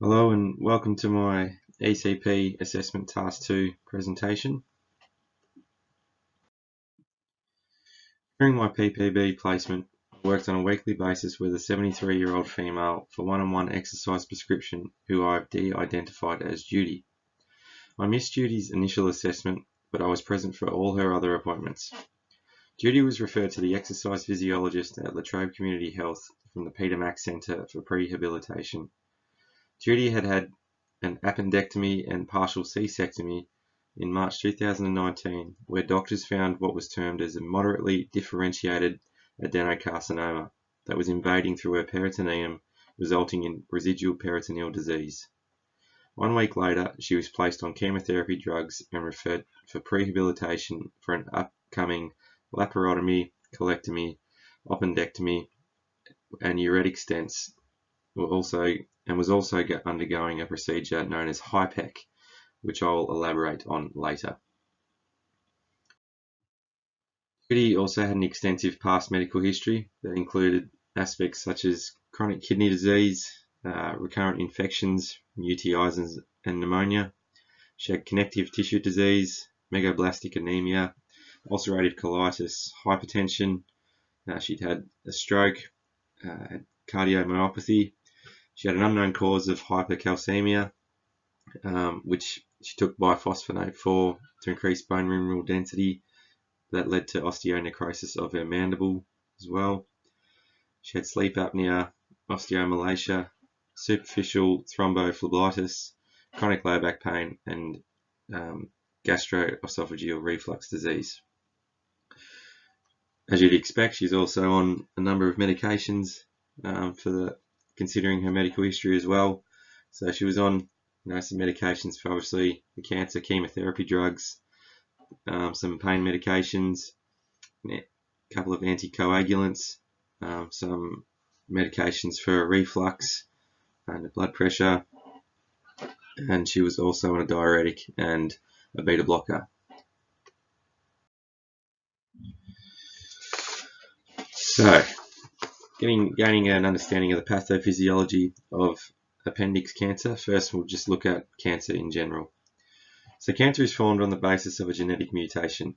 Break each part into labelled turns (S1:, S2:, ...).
S1: Hello and welcome to my ECP Assessment Task 2 presentation. During my PPB placement, I worked on a weekly basis with a 73-year-old female for one-on-one exercise prescription who I've de-identified as Judy. I missed Judy's initial assessment, but I was present for all her other appointments. Judy was referred to the exercise physiologist at Latrobe Community Health from the Peter Mac Centre for prehabilitation. Judy had had an appendectomy and partial cystectomy in March 2019, where doctors found what was termed as a moderately differentiated adenocarcinoma that was invading through her peritoneum, resulting in residual peritoneal disease. 1 week later, she was placed on chemotherapy drugs and referred for prehabilitation for an upcoming laparotomy, colectomy, appendectomy, and uretic stents. Was also undergoing a procedure known as HIPEC, which I'll elaborate on later. Judy also had an extensive past medical history that included aspects such as chronic kidney disease, recurrent infections, UTIs and pneumonia. She had connective tissue disease, megablastic anemia, ulcerative colitis, hypertension. She'd had a stroke, cardiomyopathy. She had an unknown cause of hypercalcemia, which she took biphosphonate for to increase bone mineral density. That led to osteonecrosis of her mandible as well. She had sleep apnea, osteomalacia, superficial thrombophlebitis, chronic low back pain, and gastroesophageal reflux disease. As you'd expect, she's also on a number of medications considering her medical history as well. So she was on some medications for obviously the cancer, chemotherapy drugs, some pain medications, a couple of anticoagulants, some medications for reflux and blood pressure, and she was also on a diuretic and a beta blocker. So, gaining an understanding of the pathophysiology of appendix cancer, first we'll just look at cancer in general. So cancer is formed on the basis of a genetic mutation.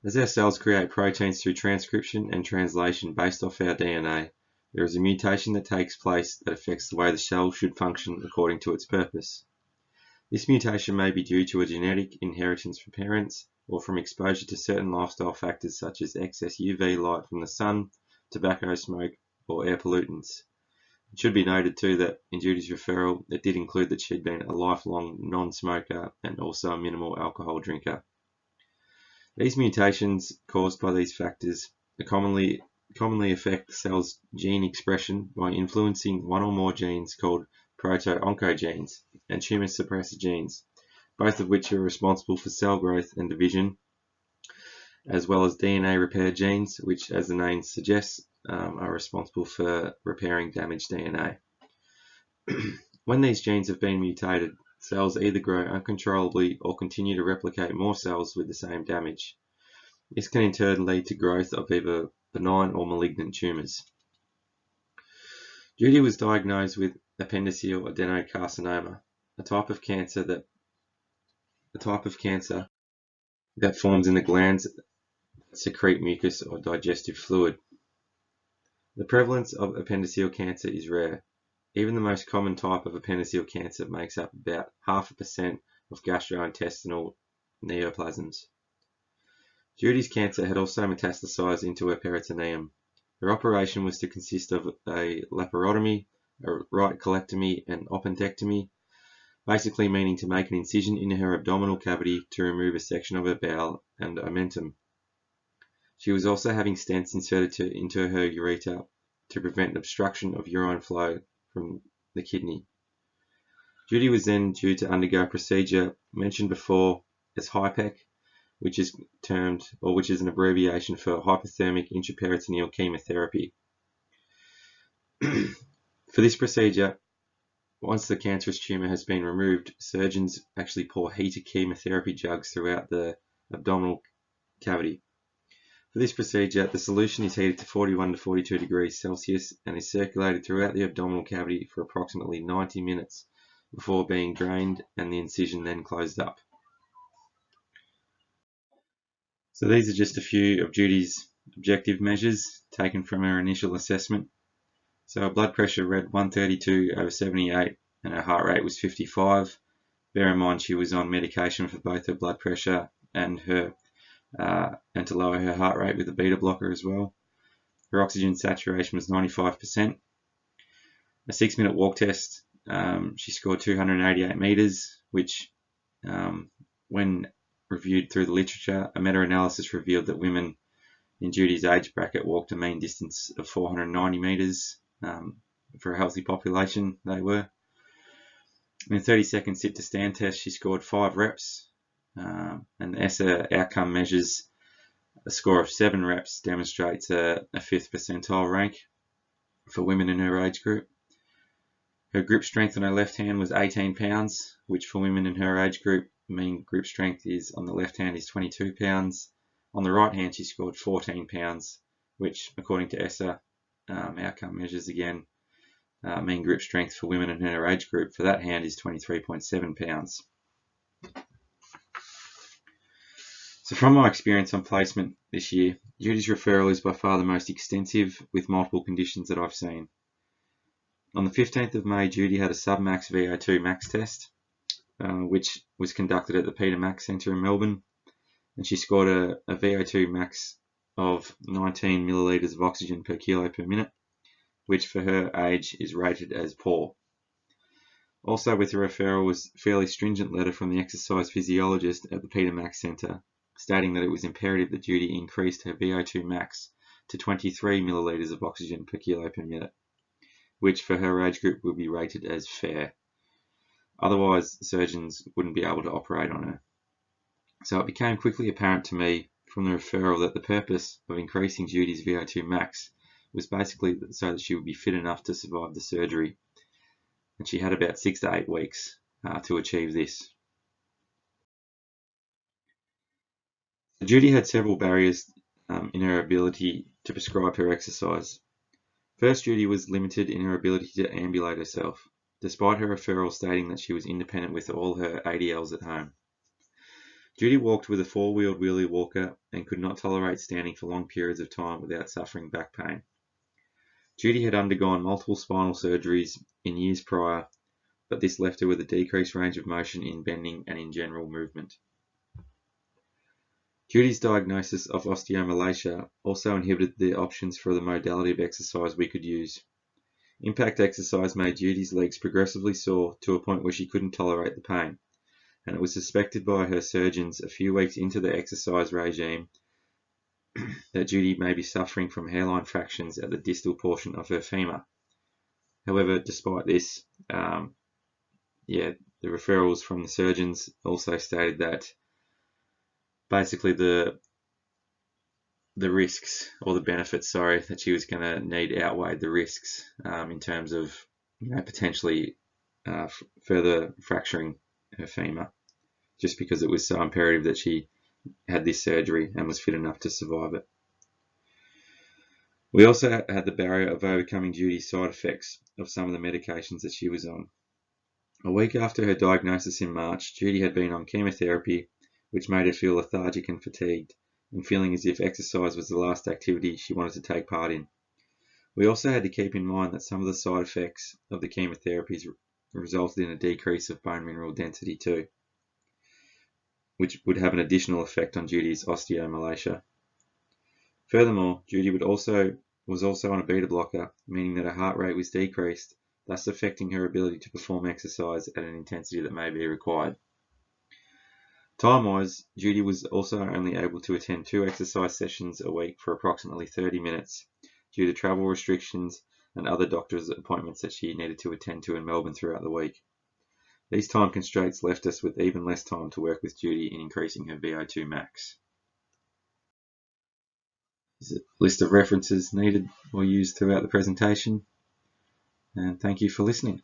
S1: As our cells create proteins through transcription and translation based off our DNA, there is a mutation that takes place that affects the way the cell should function according to its purpose. This mutation may be due to a genetic inheritance from parents or from exposure to certain lifestyle factors such as excess UV light from the sun, tobacco smoke, or air pollutants. It should be noted too that in Judy's referral, it did include that she'd been a lifelong non-smoker and also a minimal alcohol drinker. These mutations caused by these factors commonly affect the cell's gene expression by influencing one or more genes called proto-oncogenes and tumor suppressor genes, both of which are responsible for cell growth and division, as well as DNA repair genes, which, as the name suggests, are responsible for repairing damaged DNA. When these genes have been mutated, cells either grow uncontrollably or continue to replicate more cells with the same damage. This can in turn lead to growth of either benign or malignant tumors. Judy was diagnosed with appendiceal adenocarcinoma, a type of cancer that forms in the glands that secrete mucus or digestive fluid. The prevalence of appendiceal cancer is rare. Even the most common type of appendiceal cancer makes up about 0.5% of gastrointestinal neoplasms. Judy's cancer had also metastasized into her peritoneum. Her operation was to consist of a laparotomy, a right colectomy, and appendectomy, basically meaning to make an incision in her abdominal cavity to remove a section of her bowel and omentum. She was also having stents inserted into her ureter to prevent obstruction of urine flow from the kidney. Judy was then due to undergo a procedure mentioned before as HIPEC, which is an abbreviation for hypothermic intraperitoneal chemotherapy. For this procedure, once the cancerous tumor has been removed, surgeons actually pour heated chemotherapy jugs throughout the abdominal cavity. For this procedure, the solution is heated to 41 to 42 degrees Celsius and is circulated throughout the abdominal cavity for approximately 90 minutes before being drained and the incision then closed up. So these are just a few of Judy's objective measures taken from her initial assessment. So her blood pressure read 132/78 and her heart rate was 55. Bear in mind she was on medication for both her blood pressure and to lower her heart rate with a beta blocker as well. Her oxygen saturation was 95%. A 6-minute walk test, she scored 288 meters, which when reviewed through the literature, a meta-analysis revealed that women in Judy's age bracket walked a mean distance of 490 meters for a healthy population they were. In a 30-second sit-to-stand test, she scored 5 reps, and the ESSA outcome measures a score of 7 reps demonstrates a 5th percentile rank for women in her age group. Her grip strength on her left hand was 18 pounds, which for women in her age group, mean grip strength is on the left hand is 22 pounds. On the right hand, she scored 14 pounds, which according to ESSA outcome measures again, mean grip strength for women in her age group for that hand is 23.7 pounds. So from my experience on placement this year, Judy's referral is by far the most extensive with multiple conditions that I've seen. On the 15th of May, Judy had a submax VO2 max test, which was conducted at the Peter Max Centre in Melbourne, and she scored a VO2 max of 19 millilitres of oxygen per kilo per minute, which for her age is rated as poor. Also with the referral was a fairly stringent letter from the exercise physiologist at the Peter Max Centre, stating that it was imperative that Judy increased her VO2 max to 23 millilitres of oxygen per kilo per minute, which for her age group would be rated as fair. Otherwise, surgeons wouldn't be able to operate on her. So it became quickly apparent to me from the referral that the purpose of increasing Judy's VO2 max was basically so that she would be fit enough to survive the surgery. And she had about 6 to 8 weeks to achieve this. Judy had several barriers in her ability to prescribe her exercise. First, Judy was limited in her ability to ambulate herself, despite her referral stating that she was independent with all her ADLs at home. Judy walked with a 4-wheeled wheelie walker and could not tolerate standing for long periods of time without suffering back pain. Judy had undergone multiple spinal surgeries in years prior, but this left her with a decreased range of motion in bending and in general movement. Judy's diagnosis of osteomalacia also inhibited the options for the modality of exercise we could use. Impact exercise made Judy's legs progressively sore to a point where she couldn't tolerate the pain, and it was suspected by her surgeons a few weeks into the exercise regime that Judy may be suffering from hairline fractures at the distal portion of her femur. However, despite this, the referrals from the surgeons also stated that basically the risks, or the benefits, that she was going to need outweighed the risks in terms of potentially further fracturing her femur, just because it was so imperative that she had this surgery and was fit enough to survive it. We also had the barrier of overcoming Judy's side effects of some of the medications that she was on. A week after her diagnosis in March, Judy had been on chemotherapy, which made her feel lethargic and fatigued, and feeling as if exercise was the last activity she wanted to take part in. We also had to keep in mind that some of the side effects of the chemotherapies resulted in a decrease of bone mineral density too, which would have an additional effect on Judy's osteomalacia. Furthermore, Judy was also on a beta blocker, meaning that her heart rate was decreased, thus affecting her ability to perform exercise at an intensity that may be required. Time-wise, Judy was also only able to attend 2 exercise sessions a week for approximately 30 minutes due to travel restrictions and other doctor's appointments that she needed to attend to in Melbourne throughout the week. These time constraints left us with even less time to work with Judy in increasing her VO2 max. This is a list of references needed or used throughout the presentation, and thank you for listening.